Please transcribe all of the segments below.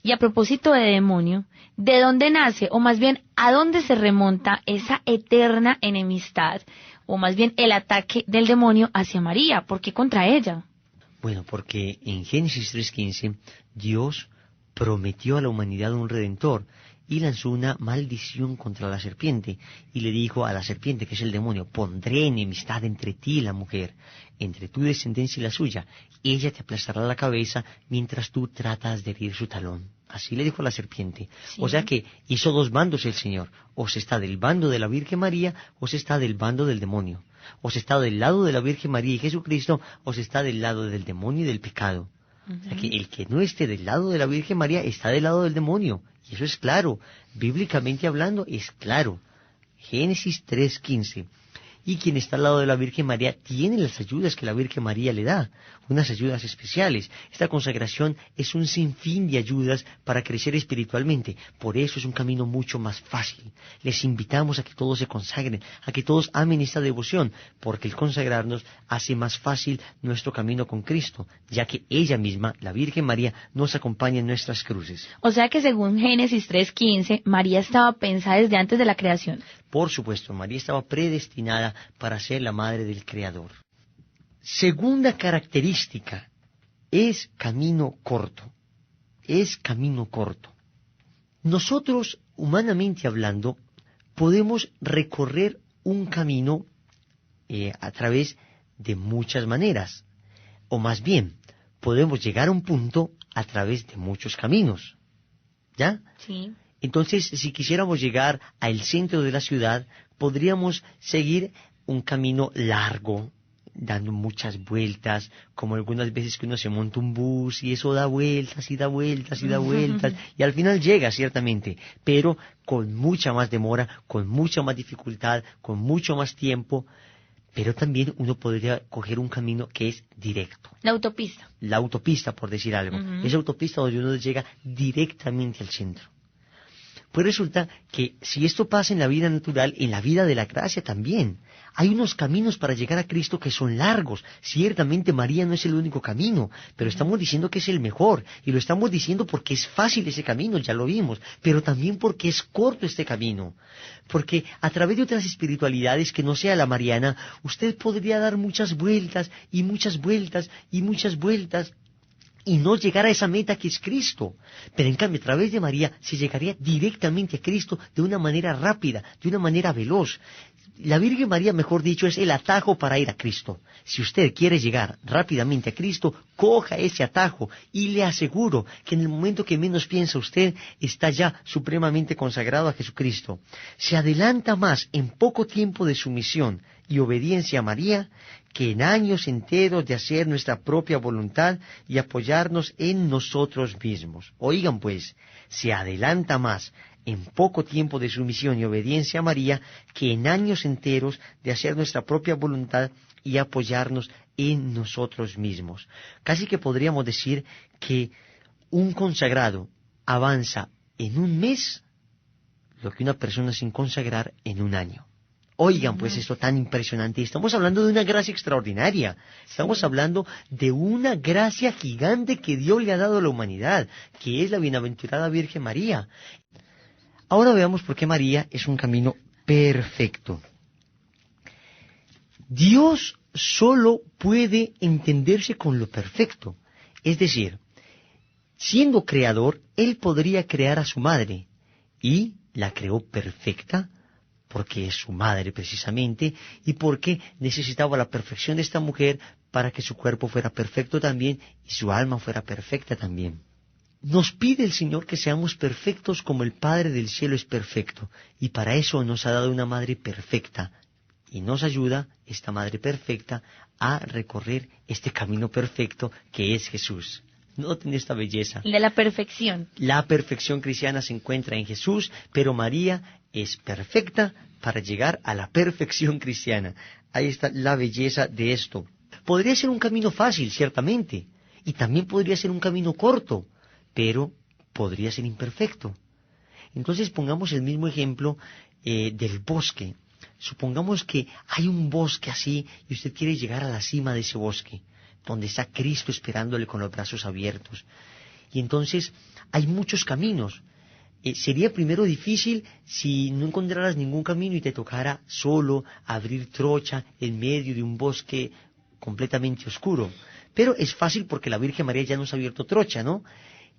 Y a propósito de demonio, ¿de dónde nace, o más bien, a dónde se remonta esa eterna enemistad, o más bien el ataque del demonio hacia María? ¿Por qué contra ella? Bueno, porque en Génesis 3:15 Dios prometió a la humanidad un redentor y lanzó una maldición contra la serpiente y le dijo a la serpiente, que es el demonio: pondré enemistad entre ti y la mujer, entre tu descendencia y la suya. Ella te aplastará la cabeza mientras tú tratas de herir su talón. Así le dijo a la serpiente. Sí. O sea que hizo dos bandos el Señor. O se está del bando de la Virgen María, o se está del bando del demonio. O se está del lado de la Virgen María y Jesucristo, o se está del lado del demonio y del pecado. O sea que el que no esté del lado de la Virgen María está del lado del demonio. Y eso es claro. Bíblicamente hablando, es claro. Génesis 3:15. Y quien está al lado de la Virgen María tiene las ayudas que la Virgen María le da, unas ayudas especiales. Esta consagración es un sinfín de ayudas para crecer espiritualmente. Por eso es un camino mucho más fácil. Les invitamos a que todos se consagren, a que todos amen esta devoción, porque el consagrarnos hace más fácil nuestro camino con Cristo, ya que ella misma, la Virgen María, nos acompaña en nuestras cruces. O sea que según Génesis 3:15, María estaba pensada desde antes de la creación. Por supuesto, María estaba predestinada para ser la madre del Creador. Segunda característica, es camino corto. Es camino corto. Nosotros, humanamente hablando, podemos recorrer un camino a través de muchas maneras. O más bien, podemos llegar a un punto a través de muchos caminos. ¿Ya? Sí. Entonces, si quisiéramos llegar al centro de la ciudad, podríamos seguir un camino largo, dando muchas vueltas, como algunas veces que uno se monta un bus y eso da vueltas y da vueltas y da vueltas, y al final llega, ciertamente, pero con mucha más demora, con mucha más dificultad, con mucho más tiempo. Pero también uno podría coger un camino que es directo. La autopista. La autopista, por decir algo. Esa autopista donde uno llega directamente al centro. Pues resulta que si esto pasa en la vida natural, en la vida de la gracia también. Hay unos caminos para llegar a Cristo que son largos. Ciertamente María no es el único camino, pero estamos diciendo que es el mejor. Y lo estamos diciendo porque es fácil ese camino, ya lo vimos. Pero también porque es corto este camino. Porque a través de otras espiritualidades que no sea la mariana, usted podría dar muchas vueltas y muchas vueltas y muchas vueltas, y no llegar a esa meta que es Cristo. Pero en cambio, a través de María se llegaría directamente a Cristo de una manera rápida, de una manera veloz. La Virgen María, mejor dicho, es el atajo para ir a Cristo. Si usted quiere llegar rápidamente a Cristo, coja ese atajo y le aseguro que en el momento que menos piensa usted, está ya supremamente consagrado a Jesucristo. Se adelanta más en poco tiempo de sumisión y obediencia a María que en años enteros de hacer nuestra propia voluntad y apoyarnos en nosotros mismos. Oigan pues, se adelanta más en poco tiempo de sumisión y obediencia a María que en años enteros de hacer nuestra propia voluntad y apoyarnos en nosotros mismos. Casi que podríamos decir que un consagrado avanza en un mes lo que una persona sin consagrar en un año. Oigan, pues esto tan impresionante. Estamos hablando de una gracia extraordinaria. Estamos hablando de una gracia gigante que Dios le ha dado a la humanidad, que es la bienaventurada Virgen María. Ahora veamos por qué María es un camino perfecto. Dios solo puede entenderse con lo perfecto. Es decir, siendo creador, Él podría crear a su madre, y la creó perfecta, porque es su madre precisamente, y porque necesitaba la perfección de esta mujer para que su cuerpo fuera perfecto también y su alma fuera perfecta también. Nos pide el Señor que seamos perfectos como el Padre del cielo es perfecto, y para eso nos ha dado una madre perfecta, y nos ayuda esta madre perfecta a recorrer este camino perfecto que es Jesús. Noten esta belleza. De la perfección. La perfección cristiana se encuentra en Jesús, pero María es perfecta para llegar a la perfección cristiana. Ahí está la belleza de esto. Podría ser un camino fácil, ciertamente, y también podría ser un camino corto, pero podría ser imperfecto. Entonces pongamos el mismo ejemplo del bosque. Supongamos que hay un bosque así y usted quiere llegar a la cima de ese bosque, donde está Cristo esperándole con los brazos abiertos. Y entonces hay muchos caminos. Sería primero difícil si no encontraras ningún camino y te tocara solo abrir trocha en medio de un bosque completamente oscuro. Pero es fácil porque la Virgen María ya nos ha abierto trocha, ¿no?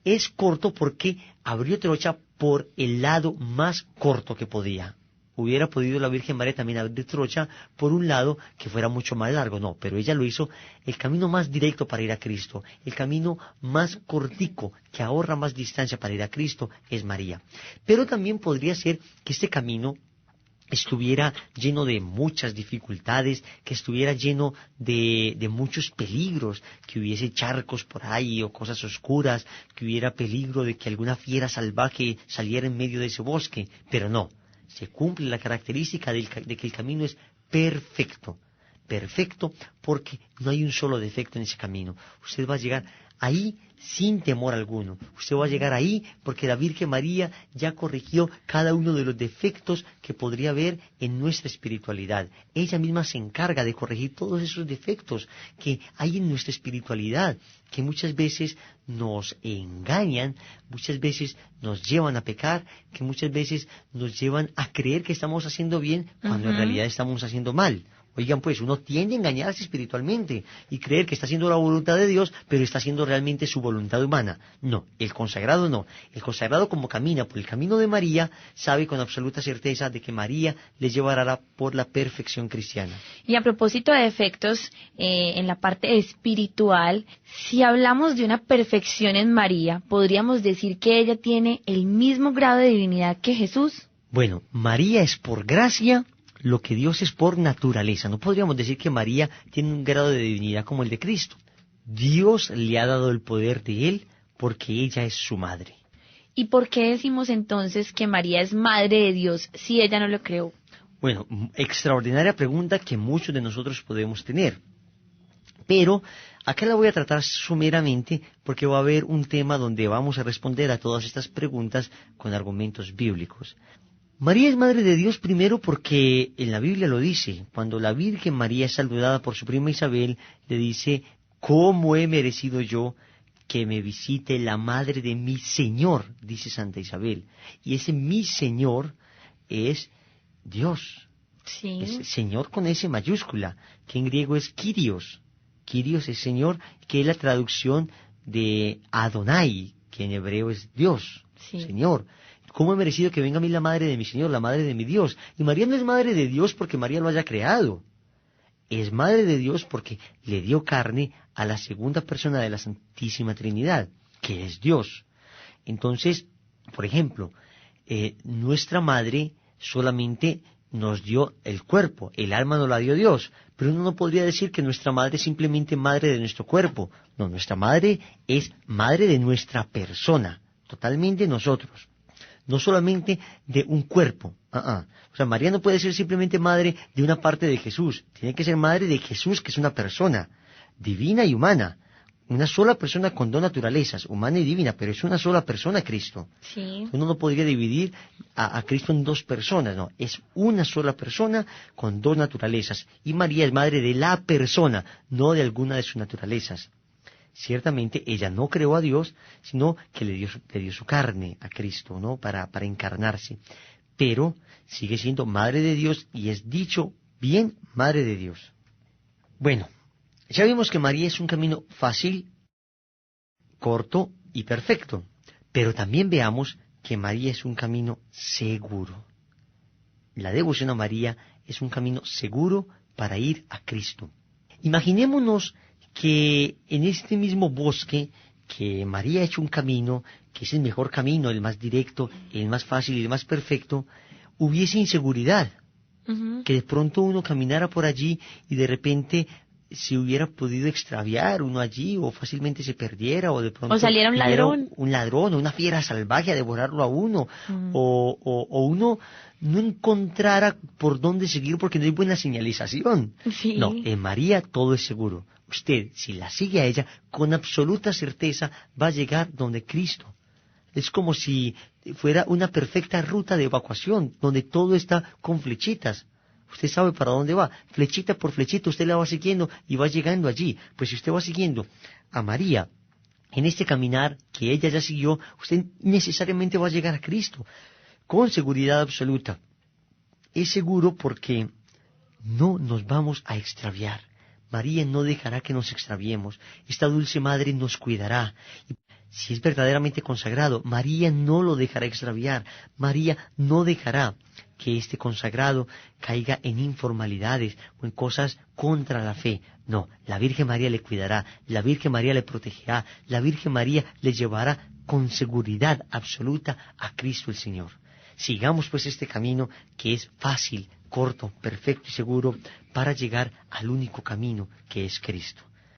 Es corto porque abrió trocha por el lado más corto que podía. Hubiera podido la Virgen María también abrir trocha por un lado que fuera mucho más largo, no, pero ella lo hizo el camino más directo para ir a Cristo, el camino más cortico, que ahorra más distancia para ir a Cristo, es María. Pero también podría ser que este camino estuviera lleno de muchas dificultades, que estuviera lleno de muchos peligros, que hubiese charcos por ahí o cosas oscuras, que hubiera peligro de que alguna fiera salvaje saliera en medio de ese bosque, pero no. Se cumple la característica de que el camino es perfecto. Perfecto porque no hay un solo defecto en ese camino. Usted va a llegar ahí sin temor alguno. Usted va a llegar ahí porque la Virgen María ya corrigió cada uno de los defectos que podría haber en nuestra espiritualidad. Ella misma se encarga de corregir todos esos defectos que hay en nuestra espiritualidad, que muchas veces nos engañan, muchas veces nos llevan a pecar, que muchas veces nos llevan a creer que estamos haciendo bien cuando en realidad estamos haciendo mal. Oigan, pues uno tiende a engañarse espiritualmente y creer que está haciendo la voluntad de Dios, pero está haciendo realmente su voluntad humana. No, el consagrado no. El consagrado, como camina por el camino de María, sabe con absoluta certeza de que María le llevará por la perfección cristiana. Y a propósito de defectos, en la parte espiritual, si hablamos de una perfección en María, ¿podríamos decir que ella tiene el mismo grado de divinidad que Jesús? Bueno, María es por gracia lo que Dios es por naturaleza. No podríamos decir que María tiene un grado de divinidad como el de Cristo. Dios le ha dado el poder de Él porque ella es su madre. ¿Y por qué decimos entonces que María es madre de Dios si ella no lo creó? Bueno, extraordinaria pregunta que muchos de nosotros podemos tener. Pero acá la voy a tratar someramente porque va a haber un tema donde vamos a responder a todas estas preguntas con argumentos bíblicos. María es madre de Dios primero porque en la Biblia lo dice. Cuando la Virgen María es saludada por su prima Isabel, le dice: ¿cómo he merecido yo que me visite la madre de mi Señor? Dice Santa Isabel. Y ese mi Señor es Dios. Sí. Es Señor con S mayúscula, que en griego es Kyrios. Kyrios es Señor, que es la traducción de Adonai, que en hebreo es Dios, Sí. Señor. ¿Cómo he merecido que venga a mí la madre de mi Señor, la madre de mi Dios? Y María no es madre de Dios porque María lo haya creado. Es madre de Dios porque le dio carne a la segunda persona de la Santísima Trinidad, que es Dios. Entonces, por ejemplo, nuestra madre solamente nos dio el cuerpo, el alma nos la dio Dios, pero uno no podría decir que nuestra madre es simplemente madre de nuestro cuerpo. No, nuestra madre es madre de nuestra persona, totalmente nosotros. No solamente de un cuerpo. O sea, María no puede ser simplemente madre de una parte de Jesús. Tiene que ser madre de Jesús, que es una persona divina y humana. Una sola persona con dos naturalezas, humana y divina, pero es una sola persona Cristo. Sí. Uno no podría dividir a Cristo en dos personas, no. Es una sola persona con dos naturalezas. Y María es madre de la persona, no de alguna de sus naturalezas. Ciertamente ella no creó a Dios, sino que le dio su carne a Cristo, ¿no? Para encarnarse. Pero sigue siendo madre de Dios y es dicho bien madre de Dios. Bueno, ya vimos que María es un camino fácil, corto y perfecto. Pero también veamos que María es un camino seguro. La devoción a María es un camino seguro para ir a Cristo. Imaginémonos que en este mismo bosque, que María ha hecho un camino, que es el mejor camino, el más directo, el más fácil y el más perfecto, hubiese inseguridad, que de pronto uno caminara por allí y de repente se hubiera podido extraviar uno allí, o fácilmente se perdiera, o de pronto O saliera un ladrón. Un ladrón, o una fiera salvaje a devorarlo a uno, o uno no encontrara por dónde seguir porque no hay buena señalización. Sí. No, en María todo es seguro. Usted, si la sigue a ella, con absoluta certeza va a llegar donde Cristo. Es como si fuera una perfecta ruta de evacuación, donde todo está con flechitas. Usted sabe para dónde va. Flechita por flechita usted la va siguiendo y va llegando allí. Pues si usted va siguiendo a María en este caminar que ella ya siguió, usted necesariamente va a llegar a Cristo, con seguridad absoluta. Es seguro porque no nos vamos a extraviar. María no dejará que nos extraviemos. Esta dulce madre nos cuidará. Y si es verdaderamente consagrado, María no lo dejará extraviar. María no dejará que este consagrado caiga en informalidades o en cosas contra la fe. No, la Virgen María le cuidará, la Virgen María le protegerá, la Virgen María le llevará con seguridad absoluta a Cristo el Señor. Sigamos pues este camino que es fácil, corto, perfecto y seguro para llegar al único camino que es Cristo.